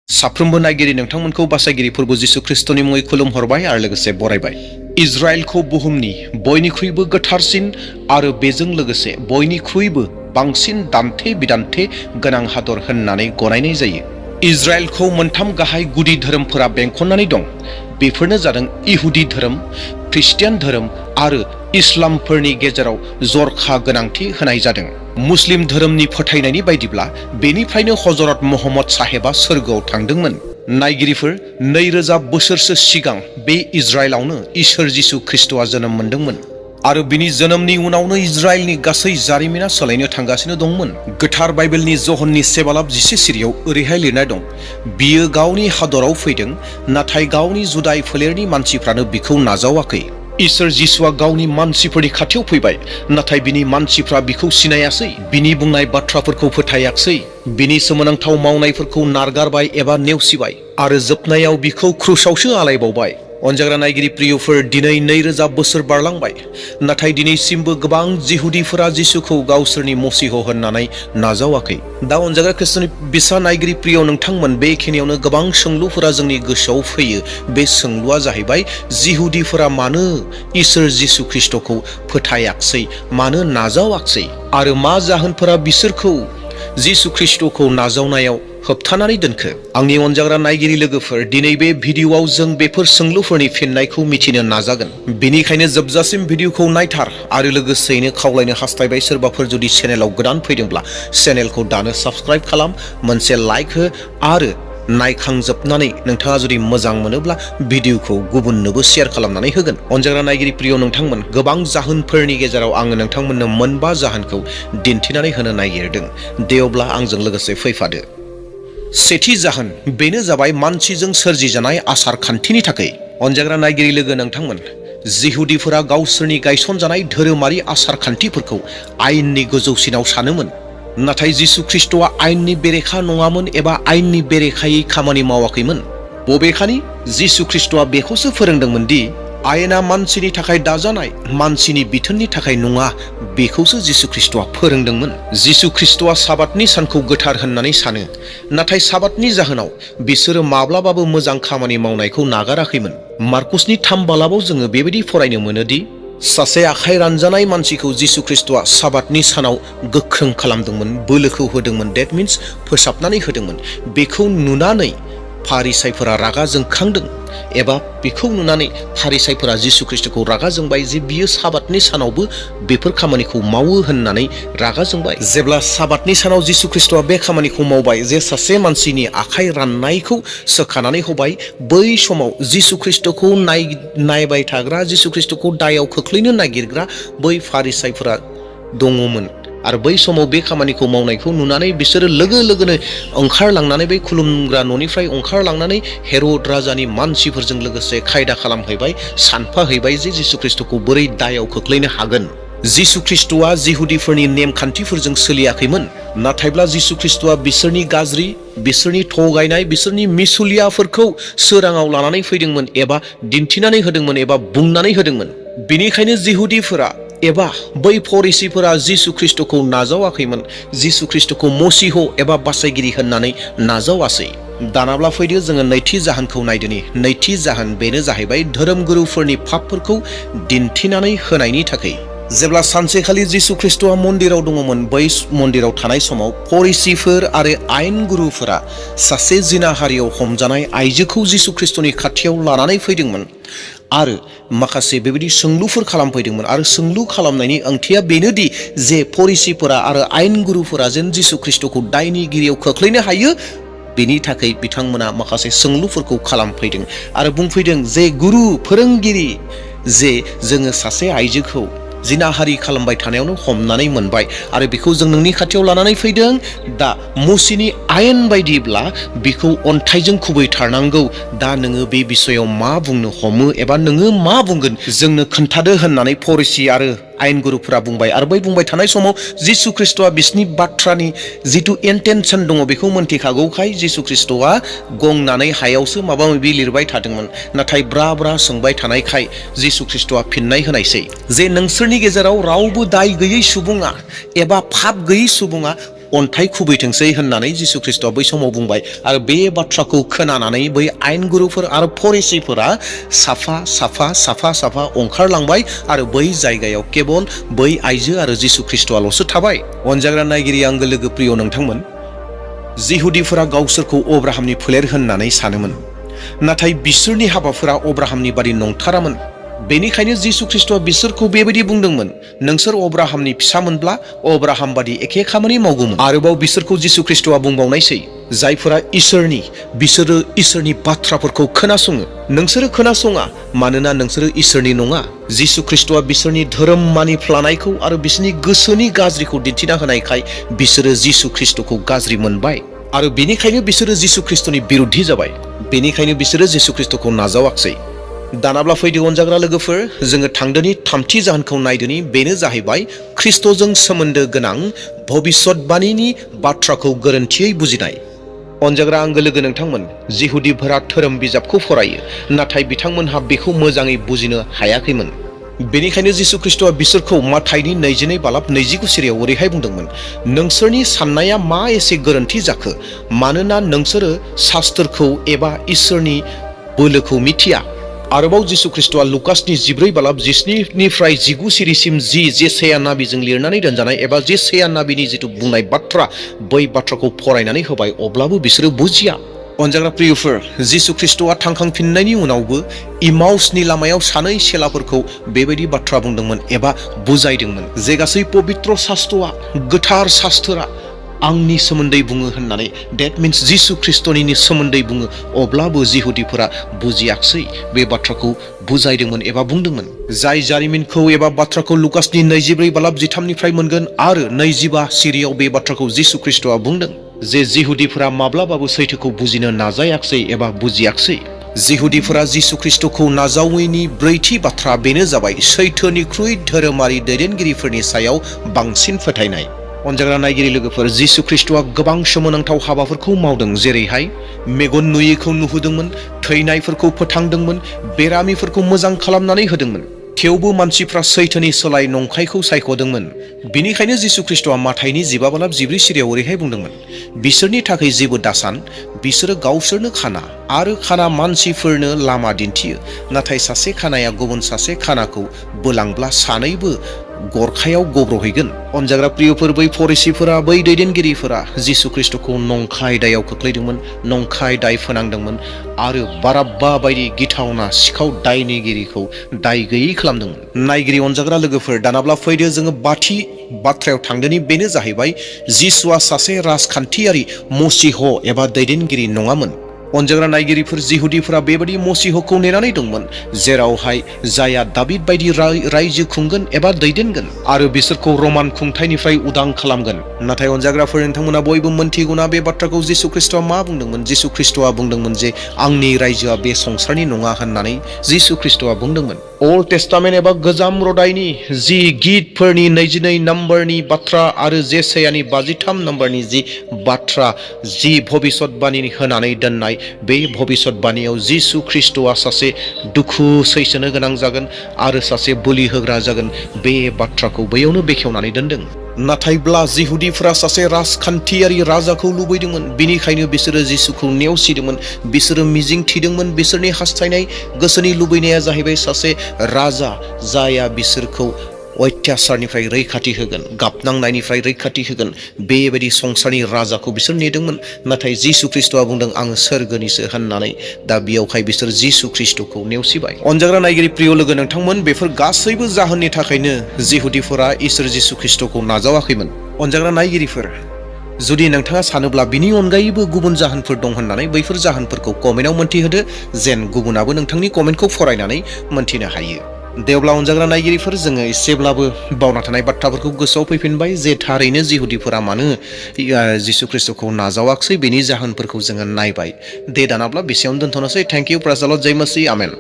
साफ्रोमबो नायगिरि नोंथांमोनखौ बासायगिरि फोरबो जिसु ख्रिस्टनि मुङै खुलुमहरबाय आरो लोगोसे बरायबाय। इजराइलखौ बुहुमनि बयनिख्रुइबो गोथारसिन आरो बेजों लोगोसे बयनिख्रुइबो बांसिन दान्थे बिदान्थे गोनां हादर होननानै गनायनाय जायो। इजराइलखौ मोनथाम गाहाय गुदि धोरोमफोरा बेंखननानै दं। बेफोरनो जादों इहुदि धोरोम, ख्रिस्टियान धोरोम आरो इस्लामफोरनि गेजेराव जरखा गोनांथि होनाय जादों। मुस्लिम धोरोमनि फोथायनायनि बायदिब्ला बेनिफ्रायनो हजरत महम्मद साहेबा सोरगोआव थांदोंमोन। नायगिरिफोर, 2000 बोसोरसो सिगां बे इजराइलावनो इसोर जिसु ख्रिस्टआ जोनोम मोनदोंमोन आरो बिनि जोनोमनि उनावनो इजराइलनि गासै जारिमिना सोलायनो थांगासिनो दंमोन। गोथार बाइबेलनि जहननि सेबालाब 10 सिरियाव ओरैहाय लिरनाय दं, बियो गावनि हादराव फैदों, नाथाय गावनि जुदाय फोलेरनि मानसिफ्रानो बिखौ नाजावाखै। इसोर जिसुआ गावनि मानसिफोरनि खाथियाव फैबाय, नाथाय बिनि मानसिफ्रा बिखौ सिनायासै, बिनि बुंनाय बाथ्राफोरखौ फोथायाखसै, बिनि सोमोनांथाव मावनायफोरखौ नारगारबाय एबा नेवसिबाय आरो जोबनायाव बिखौ क्रुसावसो आलायबावबाय। अनजाग्रा नायगिरि प्रियफोर, दिनै 2000 बोसोर बारलांबाय, नाथाय दिनैसिमबो गोबां जिहुदिफोरा जिसुखौ गावसोरनि मसीह होननानै नाजावाखै। दा अनजाग्रा ख्रिस्टनि बिसा नायगिरि प्रिय नोंथांमोन, बेखिनियावनो गोबां सोंलुफोरा जोंनि गोसोआव फैयो। बे सोंलुआ जाहैबाय, जिहुदिफोरा मानो इसोर जिसु ख्रिस्टखौ फोथायाखसै, मानो नाजावाखसै आरो मा जाहोनफोरा बिसोरखौ जिसु ख्रिस्टखौ नाजावनायाव होबथानानै दोनखो? आंनि अनजाग्रा नायगिरि लोगोफोर, दिनै बे भिडिअआव जों बेफोर सोंलुफोरनि फिननायखौ मिथिनो नाजागोन। बेनिखायनो जोबजासिम भिडिअखौ नायथार आरो लोगोसेयैनो खावलायनो हास्थायबाय, सोरबाफोर जुदि चेनेलाव गोदान फैदोंब्ला चेनेलखौ दानो साबस्क्राइब खालाम, मोनसे लाइक हो आरो नायखांजोबनानै नोंथाङा जुदि मोजां मोनोब्ला भिडिअखौ गुबुननोबो शेयार खालामनानै होगोन। अनजाग्रा नायगिरि प्रिय नोंथांमोन, गोबां जाहोनफोरनि गेजेराव आङो नोंथांमोननो 9 जाहोनखौ दिन्थिनानै होनो नागिरदों। दे अब्ला आंजों लोगोसे फैफादो। सेथि जाहोन, बेनो जाबाय मानसिजों सोरजिजानाय आसार खान्थिनि थाखाय। अनजाग्रा नायगिरि लोगो नोंथांमोन, जिहुदिफोरा गावसोरनि गायसनजानाय धोरोमारि आसार खान्थिफोरखौ आयेननि गोजौसिनाव सानोमोन, नाथाय जिसु ख्रिस्टआ आयेननि बेरेखा नङामोन एबा आयेननि बेरेखायै खामानि मावाखैमोन। बबेखानि जिसु ख्रिस्टआ बेखौसो फोरोंदोंमोन दि आयेना मानसिनि थाखाय दाजानाय, मानसिनि बिथोननि थाखाय नङा, बेखौसो जिसु ख्रिस्टआ फोरोंदोंमोन। जिसु ख्रिस्टआ साबातनि सानखौ गोथार होननानै सानो, नाथाय साबातनि जाहोनाव बिसोरो माब्लाबाबो मोजां खामानि मावनायखौ नागाराखैमोन। मार्कुसनि 3 बालाबाव जोङो बेबायदि फरायनो मोनोदि सासे आखाइ रानजानाय मानसिखौ जिसु ख्रिस्टआ साबातनि सानाव गोख्रों खालामदोंमोन, बोलोखौ होदोंमोन, डेट मिन्स फोसाबनानै होदोंमोन। बेखौ नुनानै फारिसाइफोरा रागा जोंखांदों, एबा बेखौ नुनानै फारिसाइफोरा जिसु ख्रिस्टखौ रागा जोंबाय जे बियो साबातनि सानावबो बेफोर खामानिखौ मावो होननानै रागा जोंबाय। जेब्ला साबातनि सानाव जिसु ख्रिस्टआ बे खामानिखौ मावबाय जे सासे मानसिनि आखाइ राननायखौ सोखानानै होबाय, बै समाव जिसु ख्रिस्टखौ नायबाय थाग्रा, जिसु ख्रिस्टखौ दायाव खोख्लैनो नागिरग्रा बै फारिसाइफोरा दङमोन आरो बै समाव बे खामानिखौ मावनायखौ नुनानै बिसोरो लोगो लोगोनो ओंखारलांनानै बै खुलुमग्रा न'निफ्राय ओंखारलांनानै हेर'द राजानि मानसिफोरजों लोगोसे खायदा खालामहैबाय, सानफाहैबाय जे जिसु ख्रिस्टखौ बोरै दायाव खोख्लैनो हागोन। जिसु ख्रिस्टआ जिहुदिफोरनि नेमखान्थिफोरजों सोलियाखैमोन, नाथायब्ला जिसु ख्रिस्टआ बिसोरनि गाज्रि, बिसोरनि थगायनाय, बिसोरनि मिसुलियाफोरखौ सोराङाव लानानै फैदोंमोन एबा दिन्थिनानै होदोंमोन एबा बुंनानै होदोंमन। बिनिखायनो जिहुदिफोरा एबा बै फरिसीफोरा जिसु ख्रिस्टखौ नाजावाखैमोन, जिसु ख्रिस्टखौ मसीह एबा बासायगिरि होननानै नाजावासै। दानाब्ला फैदो जोङो नैथि जाहोनखौ नायदोनि। नैथि जाहोन, बेनो जाहैबाय धोरोमगुरुफोरनि पापफोरखौ दिन्थिनानै होनायनि थाखाय। जेब्ला सानसेखालि जिसु ख्रिस्टआ मन्दिराव दङमोन, बै मन्दिराव थानाय समाव फरिसीफोर आरो आयेनगुरुफोरा सासे जिनाहारियाव हमजानाय आइजोखौ जिसु ख्रिस्टनि खाथियाव लानानै फैदोंमोन आरो माखासे बेबायदि सोंलुफोर खालामफैदोंमोन। आरो सोंलु खालामनायनि ओंथिया बेनोदि जे फरिसीफोरा आरो आयेनगुरुफोरा जेन जिसु ख्रिस्टखौ दायनिगिरियाव खोख्लैनो हायो, बेनि थाखाय बिथांमोना माखासे सोंलुफोरखौ खालामफैदों आरो बुंफैदों जे गुरु, फोरोंगिरि, जे जोङो सासे आइजोखौ जिनाहारि खालामबाय थानायावनो हमनानै मोनबाय आरो बेखौ जों नोंनि खाथियाव लानानै फैदों। दा मुसिनि आयेन बायदिब्ला बिखौ अन्थाइजों खुबैथारनांगौ। दा नोङो बे बिसयाव मा बुंनो हमो एबा नोङो मा बुंगोन, जोंनो खोन्थादो होननानै फरिसी आरो आयेनगुरुफोरा बुंबाय। आरो बै बुंबाय थानाय समाव जिसु ख्रिस्टआ बिसिनि बाथ्रानि जिथु इन्टेनसन दङ बेखौ मोन्थिखागौखाय जिसु ख्रिस्टआ गंनानै हायावसो माबा माबि लिरबाय थादोंमोन। नाथाय ब्रा ब्रा सोंबाय थानायखाय जिसु ख्रिस्टआ फिननाय होनायसै जे नोंसोरनि गेजेराव रावबो दाय गैयै सुबुङा एबा पाप गैयै सुबुङा अन्थाइ खुबैथोंसै होननानै जिसु ख्रिस्टआ बै समाव बुंबाय आरो बे बाथ्राखौ खोनानानै बै आयेनगुरुफोर आरो फरिसीफोरा साफा ओंखारलांबाय आरो बै जायगायाव केबल बै आइजो आरो जिसु ख्रिस्टआल'सो थाबाय। अनजाग्रा नायगिरि आंगो लोगो प्रिय नोंथांमोन, जिहुदिफोरा गावसोरखौ अब्राहामनि फोलेर होननानै सानोमोन, नाथाय बिसोरनि हाबाफोरा अब्राहामनि बादि नंथारामोन। बेनिखायनो जिसु ख्रिस्टआ बिसोरखौ बेबायदि बुंदोंमोन, नोंसोर अब्राहामनि फिसामोनब्ला अब्राहाम बादि एखे खामानि मावगौमोन। आरोबाव बिसोरखौ जिसु ख्रिस्टआ बुंबावनायसै, जायफोरा बिसोरो इसोरनि बाथ्राफोरखौ खोनासङो, नोंसोरो खोनासङा मानोना नोंसोरो इसोरनि नङा। जिसु ख्रिस्टआ बिसोरनि धोरोम मानिफ्लानायखौ आरो बिसोरनि गोसोनि गाज्रिखौ दिन्थिना होनायखाय बिसोरो जिसु ख्रिस्टखौ गाज्रि मोनबाय आरो बेनिखायनो बिसोरो जिसु ख्रिस्टनि बिरुद्धि जाबाय। बेनिखायनो बिसोरो जिसु ख्रिस्टखौ नाजावाखसै। दानाब्ला फैदो अनजाग्रा लोगोफोर, जोङो थांदोनि थामथि जाहोनखौ नायदोनि, बेनो जाहैबाय ख्रिस्टजों सोमोन्दो गोनां भबिष्यतबाणीनि बाथ्राखौ गोरोन्थियै बुजिनाय। अनजाग्रा आंगो लोगो नोंथांमोन, जिहुदिफोरा धोरोम बिजाबखौ फरायो, नाथाय बिथांमोनहा बेखौ मोजाङै बुजिनो हायाखैमोन। बेनिखायनो जिसु ख्रिस्टआ बिसोरखौ माथाइनि 22:29 सिरियाव ओरैहाय बुंदोंमोन, नोंसोरनि साननाया मा एसे गोरोन्थि जाखो, मानोना नोंसोरो शास्त्रखौ एबा इसोरनि बोलोखौ मिथिया। आरोबाव जिसु ख्रिस्टआ लुकासनि 14:17निफ्राय 19 सिरिसिम जेसाया नाबिजों लिरनानै दोनजानाय एबा जेसाया नाबिनि जिथु बुंनाय बाथ्रा, बै बाथ्राखौ फरायनानै होबाय, अब्लाबो बिसोरो बुजिया। अनजाग्रा प्रियफोर, जिसु ख्रिस्टआ थांखांफिननायनि उनावबो इमाउसनि लामायाव सानै चेलाफोरखौ बेबायदि बाथ्रा बुंदोंमोन एबा बुजायदोंमोन, जे गासै पबित्र शास्त्रआ, गोथार शास्त्रआ आंनि सोमोन्दै बुङो होननानै, डेट मिन्स जिसु ख्रिस्टनिनि सोमोन्दै बुङो, अब्लाबो जिहुदिफोरा बुजियाखसै, बे बाथ्राखौ बुजायदोंमोन एबा बुंदोंमोन। जाय जारिमिनखौ एबा बाथ्राखौ लुकासनि 24:13निफ्राय मोनगोन आरो 25 सिरियाव बे बाथ्राखौ जिसु ख्रिस्टआ बुंदों जे जिहुदिफोरा माब्लाबाबो सैथोखौ बुजिनो नाजायाखसै एबा बुजियाखसै। जिहुदिफोरा जिसु ख्रिस्टखौ नाजावैनि ब्रैथि बाथ्रा बेनो जाबाय सैथोनिख्रुइ धोरोमारि दैदेनगिरिफोरनि सायाव बांसिन फोथायनाय। अनजाग्रा नायगिरि लोगोफोर, जिसु ख्रिस्टआ गोबां सोमोनांथाव हाबाफोरखौ मावदों, जेरैहाय मेगन नुयैखौ नुहोदोंमोन, थैनायफोरखौ फोथांदोंमोन, बेरामिफोरखौ मोजां खालामनानै होदोंमोन। थेवबो मानसिफ्रा सैथोनि सोलाय नंखायखौ सायख'दोंमोन। बिनिखायनो जिसु ख्रिस्टआ माथाइनि 15:14 सिरियाव ओरैहाय बुंदोंमोन, बिसोरनि थाखाय जेबो दासान, बिसोरो गावसोरनो खाना आरो खाना मानसिफोरनो लामा दिन्थियो, नाथाय सासे खानाया गुबुन सासे खानाखौ बोलांब्ला सानैबो गरखायाव गब्र'हैगोन। अनजाग्रा प्रियफोर, बै फरिसीफोरा, बै दैदेनगिरिफोरा जिसु ख्रिस्टखौ नंखाय दायाव खोख्लैदोंमोन, नंखाय दाय फोनांदोंमोन आरो बाराब्बा बायदि गिथावना सिखाव दायनिगिरिखौ दाय गैयै खालामदोंमोन। नायगिरि अनजाग्रा लोगोफोर, दानाब्ला फैदो जोङो बाथि बाथ्रायाव थांदोनि, बेनो जाहैबाय जिसुआ सासे राजखान्थियारि मसीह एबा दैदेनगिरि नङामोन। अनजाग्रा नायगिरिफोर, जिहुदिफोरा बेबायदि मसीहखौ नेनानै दंमोन जेरावहाय जायहा दाबिद बायदि रायजो खुंगोन एबा दैदेनगोन आरो बिसोरखौ रमान खुंथायनिफ्राय उदां खालामगोन। नाथाय अनजाग्राफोर, नोंथांमोना बयबो मोनथिगौना बे बाथ्राखौ जिसु ख्रिस्टआ मा बुंदोंमोन? जिसु ख्रिस्टआ बुंदोंमोन जे आंनि रायजोआ बे संसारनि नङा होननानै जिसु ख्रिस्टआ बुंदोंमोन। अल्ड टेस्टामेन्ट एबा गोजाम रदायनि जि गितफोरनि 22 नम्बरनि बाथ्रा आरो जेसायानि 53 नम्बरनि जि बाथ्रा, जि भबिष्यतबाणी होनानै दोननाय, बे भबिष्यतबाणीयाव जिसु ख्रिस्टआ सासे दुखु सैसोनो गोनां जागोन आरो सासे बोलि होग्रा जागोन, बे बाथ्राखौ बैयावनो बेखेवनानै दोनदों। नाथायब्ला जिहुदिफोरा सासे राजखान्थियारि राजाखौ लुबैदोंमोन, बिनिखायनो बिसोरो जिसुखौ नेवसिदोंमोन, बिसोरो मिजिं थिदोंमोन, बिसोरनि हास्थायनाय गोसोनि लुबैनाया जाहैबाय सासे राजा जायहा बिसोरखौ अत्याचारनिफ्राय रैखाथि होगोन, गाबनांनायनिफ्राय रैखाथि होगोन, बेबायदि संसारनि राजाखौ बिसोर नेदोंमोन। नाथाय जिसु ख्रिस्टआ बुंदों आङो सोरगोनिसो होननानै, दा बेयावहाय बिसोर जिसु ख्रिस्टखौ नेवसिबाय। अनजाग्रा नायगिरि प्रिय लोगो नोंथांमोन, बेफोर गासैबो जाहोननि थाखायनो जिहुदिफोरा इसोर जिसु ख्रिस्टखौ नाजावाखैमोन। अनजाग्रा नायगिरिफोर, जुदि नोंथाङा सानोब्ला बिनि अनगायैबो गुबुन जाहोनफोर दं होननानै बैफोर जाहोनफोरखौ कमेन्टआव मोनथिहोदो, जेन गुबुनाबो नोंथांनि कमेन्टखौ फरायनानै मोनथिनो हायो। दे अब्ला अनजाग्रा नायगिरिफोर, जोङो एसेब्लाबो बावना थानाय बाथ्राफोरखौ गोसोआव फैफिनबाय जे थारैनो जिहुदिफोरा मानो जिसु ख्रिस्टखौ नाजावाखसै, बेनि जाहोनफोरखौ जोङो नायबाय। दे दानाब्ला बेसेयावनो दोनथ'नोसै। थेंक इउ, प्रेज द लर्ड, जय मसीह, आमेन।